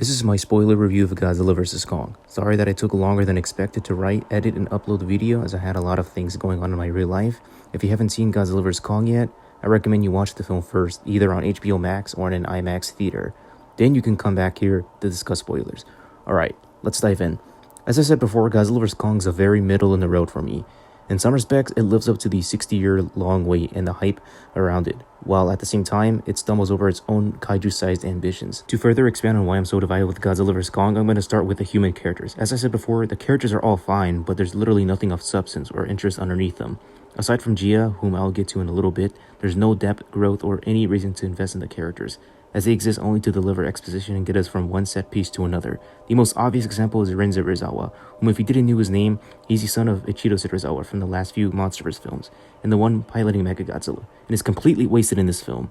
This is my spoiler review of Godzilla vs. Kong. Sorry that it took longer than expected to write, edit, and upload the video as I had a lot of things going on in my real life. If you haven't seen Godzilla vs. Kong yet, I recommend you watch the film first, either on HBO Max or in an IMAX theater. Then you can come back here to discuss spoilers. Alright, let's dive in. As I said before, Godzilla vs. Kong is a very middle in the road for me. In some respects, it lives up to the 60-year-long wait and the hype around it, while at the same time, it stumbles over its own kaiju-sized ambitions. To further expand on why I'm so divided with Godzilla vs. Kong, I'm going to start with the human characters. As I said before, the characters are all fine, but there's literally nothing of substance or interest underneath them. Aside from Gia, whom I'll get to in a little bit, there's no depth, growth, or any reason to invest in the characters, as they exist only to deliver exposition and get us from one set piece to another. The most obvious example is Ren Serizawa, whom if you didn't know his name, he's the son of Ichiro Serizawa from the last few MonsterVerse films, and the one piloting Mechagodzilla, and is completely wasted in this film.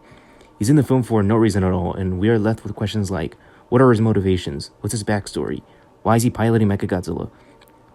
He's in the film for no reason at all, and we are left with questions like, what are his motivations? What's his backstory? Why is he piloting Mechagodzilla?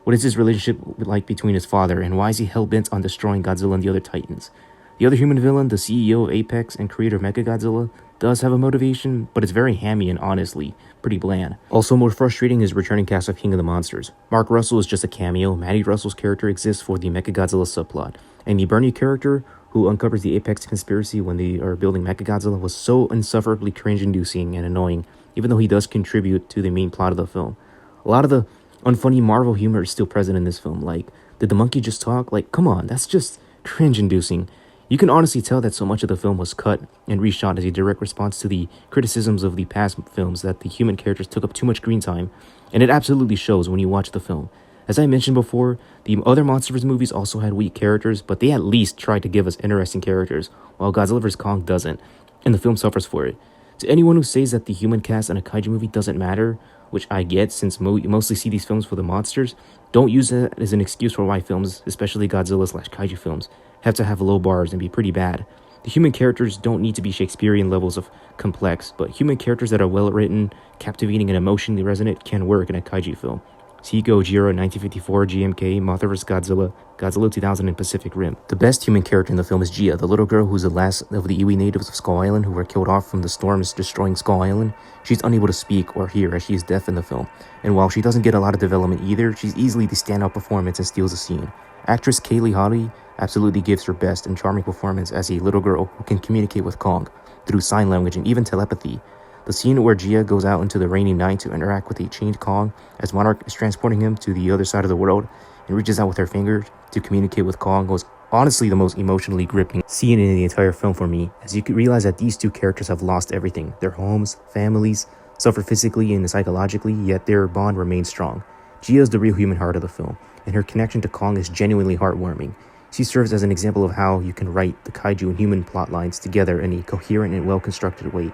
What is his relationship like between his father, and why is he hell-bent on destroying Godzilla and the other titans? The other human villain, the CEO of Apex and creator of Mechagodzilla, does have a motivation, but it's very hammy and honestly pretty bland. Also more frustrating is returning cast of King of the Monsters. Mark Russell is just a cameo. Maddie Russell's character exists for the Mechagodzilla subplot, and the Bernie character, who uncovers the Apex conspiracy when they are building Mechagodzilla, was so insufferably cringe-inducing and annoying, even though he does contribute to the main plot of the film. A lot of the unfunny Marvel humor is still present in this film, like, did the monkey just talk? Like, come on, that's just cringe-inducing. You can honestly tell that so much of the film was cut and reshot as a direct response to the criticisms of the past films that the human characters took up too much screen time, and it absolutely shows when you watch the film. As I mentioned before, the other MonsterVerse movies also had weak characters, but they at least tried to give us interesting characters, while Godzilla vs. Kong doesn't, and the film suffers for it. To anyone who says that the human cast in a kaiju movie doesn't matter, which I get since you mostly see these films for the monsters, don't use that as an excuse for why films, especially Godzilla/kaiju films, have to have low bars and be pretty bad. The human characters don't need to be Shakespearean levels of complex, but human characters that are well written, captivating, and emotionally resonant can work in a kaiju film. See Gojira 1954, GMK, Mothra vs. Godzilla, Godzilla 2000, and Pacific Rim. The best human character in the film is Gia, the little girl who's the last of the Iwi natives of Skull Island who were killed off from the storms destroying Skull Island. She's unable to speak or hear as she is deaf in the film, and while she doesn't get a lot of development either, she's easily the standout performance and steals the scene. Actress Kaylee Holly absolutely gives her best and charming performance as a little girl who can communicate with Kong through sign language and even telepathy. The scene where Gia goes out into the rainy night to interact with a chained Kong as Monarch is transporting him to the other side of the world and reaches out with her finger to communicate with Kong was honestly the most emotionally gripping scene in the entire film for me, as you could realize that these two characters have lost everything. Their homes, families, suffer physically and psychologically, yet their bond remains strong. Gia is the real human heart of the film, and her connection to Kong is genuinely heartwarming. She serves as an example of how you can write the kaiju and human plot lines together in a coherent and well-constructed way.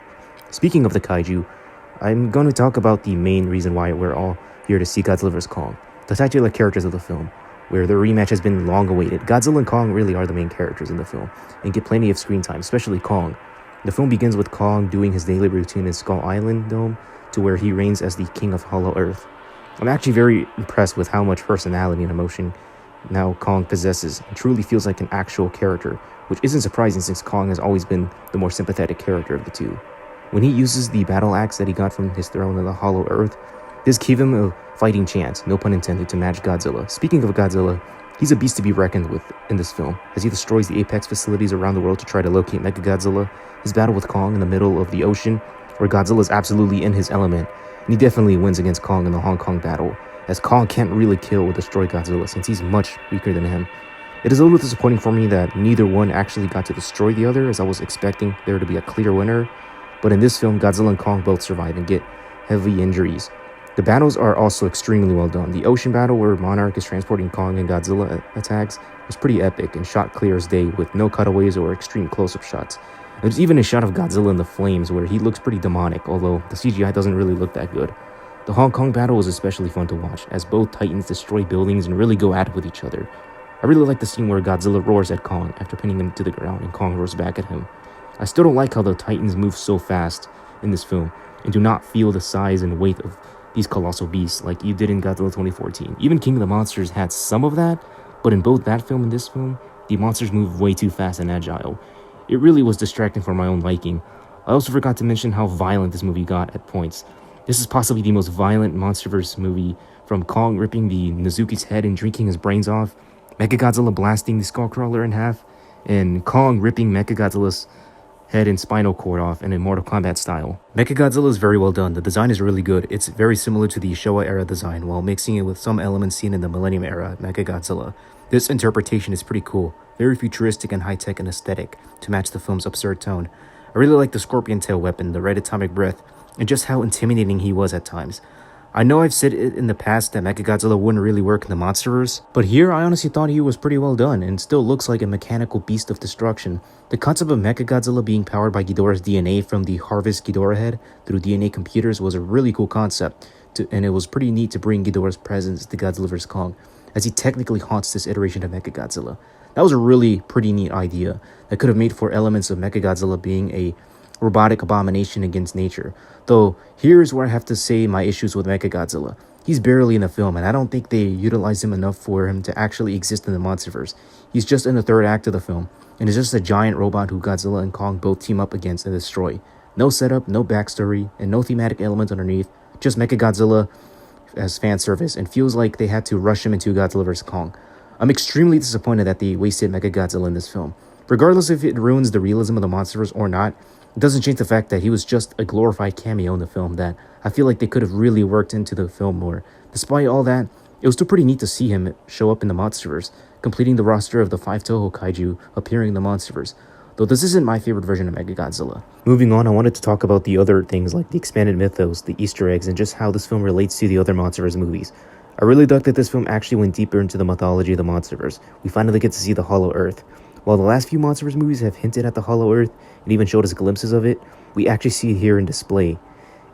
Speaking of the kaiju, I'm going to talk about the main reason why we're all here to see Godzilla vs. Kong, the titular characters of the film, where the rematch has been long awaited. Godzilla and Kong really are the main characters in the film, and get plenty of screen time, especially Kong. The film begins with Kong doing his daily routine in Skull Island Dome, to where he reigns as the king of Hollow Earth. I'm actually very impressed with how much personality and emotion now Kong possesses, and truly feels like an actual character, which isn't surprising since Kong has always been the more sympathetic character of the two. When he uses the battle axe that he got from his throne in the Hollow Earth, this gave him a fighting chance, no pun intended, to match Godzilla. Speaking of Godzilla, he's a beast to be reckoned with in this film, as he destroys the Apex facilities around the world to try to locate Mechagodzilla. His battle with Kong in the middle of the ocean, where Godzilla is absolutely in his element, and he definitely wins against Kong in the Hong Kong battle, as Kong can't really kill or destroy Godzilla since he's much weaker than him. It is a little disappointing for me that neither one actually got to destroy the other, as I was expecting there to be a clear winner. But in this film, Godzilla and Kong both survive and get heavy injuries. The battles are also extremely well done. The ocean battle where Monarch is transporting Kong and Godzilla attacks was pretty epic and shot clear as day with no cutaways or extreme close-up shots. There's even a shot of Godzilla in the flames where he looks pretty demonic, although the CGI doesn't really look that good. The Hong Kong battle was especially fun to watch, as both titans destroy buildings and really go at it with each other. I really like the scene where Godzilla roars at Kong after pinning him to the ground and Kong roars back at him. I still don't like how the titans move so fast in this film and do not feel the size and weight of these colossal beasts like you did in Godzilla 2014. Even King of the Monsters had some of that, but in both that film and this film, the monsters move way too fast and agile. It really was distracting for my own liking. I also forgot to mention how violent this movie got at points. This is possibly the most violent MonsterVerse movie, from Kong ripping the Nezuki's head and drinking his brains off, Mechagodzilla blasting the Skullcrawler in half, and Kong ripping Mechagodzilla's head and spinal cord off in a Mortal Kombat style. Mechagodzilla is very well done. The design is really good. It's very similar to the Showa era design while mixing it with some elements seen in the Millennium era Mechagodzilla. This interpretation is pretty cool, very futuristic and high-tech and aesthetic to match the film's absurd tone. I really like the scorpion tail weapon, the red atomic breath, and just how intimidating he was at times. I know I've said it in the past that Mechagodzilla wouldn't really work in the MonsterVerse, but here I honestly thought he was pretty well done and still looks like a mechanical beast of destruction. The concept of Mechagodzilla being powered by Ghidorah's DNA from the Harvest Ghidorah head through DNA computers was a really cool concept, and it was pretty neat to bring Ghidorah's presence to Godzilla vs. Kong, as he technically haunts this iteration of Mechagodzilla. That was a really pretty neat idea that could have made for elements of Mechagodzilla being a robotic abomination against nature. Though, here's where I have to say my issues with Mechagodzilla. He's barely in the film, and I don't think they utilize him enough for him to actually exist in the MonsterVerse. He's just in the third act of the film, and is just a giant robot who Godzilla and Kong both team up against and destroy. No setup, no backstory, and no thematic element underneath, just Mechagodzilla as fan service, and feels like they had to rush him into Godzilla vs. Kong. I'm extremely disappointed that they wasted Mechagodzilla in this film. Regardless if it ruins the realism of the MonsterVerse or not, it doesn't change the fact that he was just a glorified cameo in the film that I feel like they could have really worked into the film more. Despite all that, it was still pretty neat to see him show up in the MonsterVerse, completing the roster of the 5 Toho Kaiju appearing in the MonsterVerse. Though this isn't my favorite version of Mechagodzilla. Moving on, I wanted to talk about the other things like the expanded mythos, the Easter eggs, and just how this film relates to the other MonsterVerse movies. I really dug that this film actually went deeper into the mythology of the MonsterVerse. We finally get to see the Hollow Earth. While the last few MonsterVerse movies have hinted at the Hollow Earth and even showed us glimpses of it, we actually see it here in display.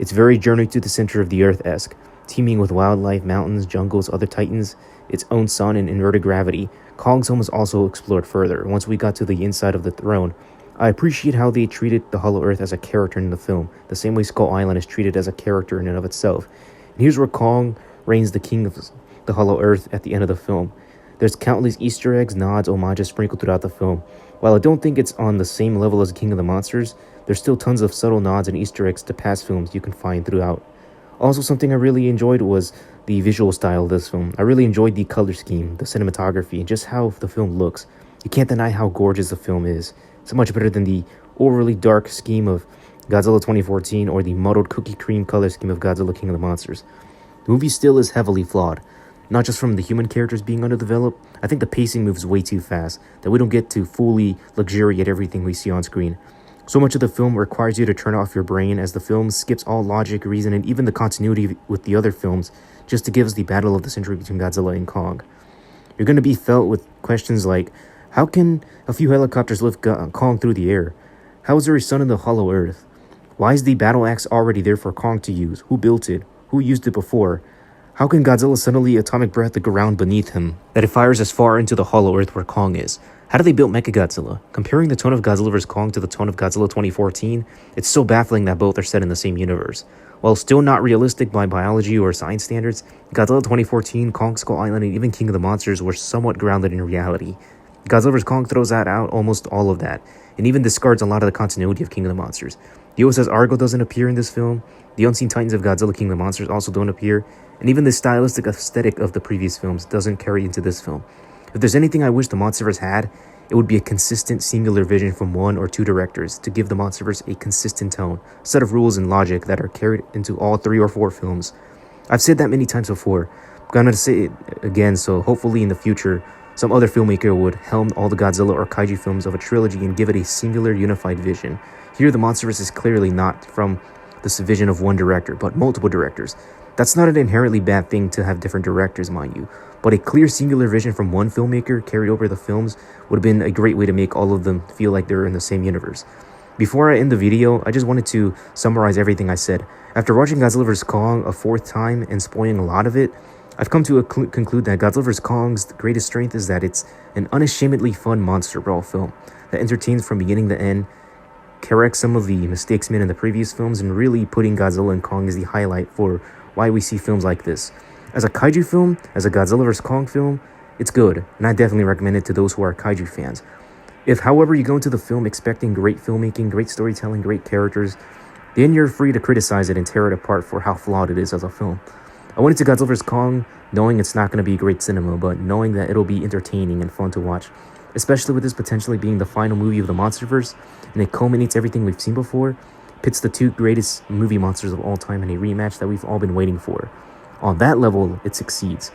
It's very Journey to the Center of the Earth-esque, teeming with wildlife, mountains, jungles, other titans, its own sun, and inverted gravity. Kong's home was also explored further. Once we got to the inside of the throne, I appreciate how they treated the Hollow Earth as a character in the film, the same way Skull Island is treated as a character in and of itself. And here's where Kong reigns the king of the Hollow Earth at the end of the film. There's countless Easter eggs, nods, homages sprinkled throughout the film. While I don't think it's on the same level as King of the Monsters, there's still tons of subtle nods and Easter eggs to past films you can find throughout. Also, something I really enjoyed was the visual style of this film. I really enjoyed the color scheme, the cinematography, and just how the film looks. You can't deny how gorgeous the film is. It's much better than the overly dark scheme of Godzilla 2014 or the muddled cookie cream color scheme of Godzilla King of the Monsters. The movie still is heavily flawed. Not just from the human characters being underdeveloped, I think the pacing moves way too fast, that we don't get to fully luxuriate everything we see on screen. So much of the film requires you to turn off your brain, as the film skips all logic, reason, and even the continuity with the other films, just to give us the battle of the century between Godzilla and Kong. You're going to be felt with questions like, how can a few helicopters lift Kong through the air? How is there a sun in the Hollow Earth? Why is the battle axe already there for Kong to use? Who built it? Who used it before? How can Godzilla suddenly atomic breath the ground beneath him, that it fires as far into the Hollow Earth where Kong is? How do they build Mechagodzilla? Comparing the tone of Godzilla vs. Kong to the tone of Godzilla 2014, it's so baffling that both are set in the same universe. While still not realistic by biology or science standards, Godzilla 2014, Kong Skull Island, and even King of the Monsters were somewhat grounded in reality. Godzilla vs. Kong throws out almost all of that, and even discards a lot of the continuity of King of the Monsters. The USS Argo doesn't appear in this film, the Unseen Titans of Godzilla King of the Monsters also don't appear, and even the stylistic aesthetic of the previous films doesn't carry into this film. If there's anything I wish the MonsterVerse had, it would be a consistent singular vision from one or two directors to give the MonsterVerse a consistent tone, set of rules and logic that are carried into all 3 or 4 films. I've said that many times before, I'm gonna say it again, so hopefully in the future, some other filmmaker would helm all the Godzilla or Kaiju films of a trilogy and give it a singular unified vision. Here the MonsterVerse is clearly not from the vision of one director, but multiple directors. That's not an inherently bad thing to have different directors, mind you, but a clear singular vision from one filmmaker carried over the films would have been a great way to make all of them feel like they're in the same universe. Before I end the video, I just wanted to summarize everything I said. After watching Godzilla vs. Kong a 4th time and spoiling a lot of it, I've come to conclude that Godzilla vs. Kong's greatest strength is that it's an unashamedly fun monster brawl film that entertains from beginning to end, corrects some of the mistakes made in the previous films, and really putting Godzilla and Kong as the highlight for why we see films like this. As a kaiju film, as a Godzilla vs. Kong film, it's good, and I definitely recommend it to those who are kaiju fans. If, however, you go into the film expecting great filmmaking, great storytelling, great characters, Then you're free to criticize it and tear it apart for how flawed it is as a film. I went into Godzilla vs. Kong knowing it's not going to be great cinema, but knowing that it'll be entertaining and fun to watch, especially with this potentially being the final movie of the Monsterverse, and it culminates everything we've seen before, pits the two greatest movie monsters of all time in a rematch that we've all been waiting for. On that level, it succeeds.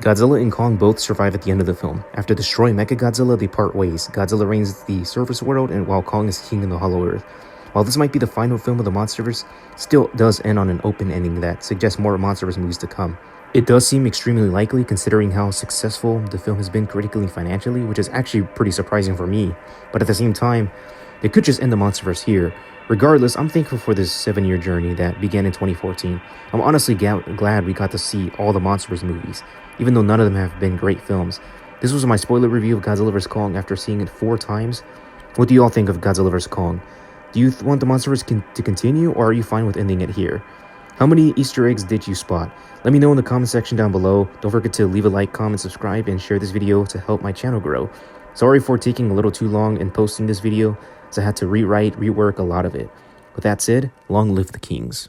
Godzilla and Kong both survive at the end of the film. After destroying Mechagodzilla, they part ways. Godzilla reigns the surface world, and while Kong is king in the Hollow Earth. While this might be the final film of the Monsterverse, still does end on an open ending that suggests more Monsterverse movies to come. It does seem extremely likely considering how successful the film has been critically and financially, which is actually pretty surprising for me. But at the same time, they could just end the Monsterverse here. Regardless, I'm thankful for this 7-year journey that began in 2014. I'm honestly glad we got to see all the Monsterverse movies, even though none of them have been great films. This was my spoiler review of Godzilla vs. Kong after seeing it 4 times. What do you all think of Godzilla vs. Kong? Do you want the Monsterverse to continue, or are you fine with ending it here? How many Easter eggs did you spot? Let me know in the comment section down below. Don't forget to leave a like, comment, subscribe, and share this video to help my channel grow. Sorry for taking a little too long in posting this video, as I had to rework a lot of it. With that said, long live the kings.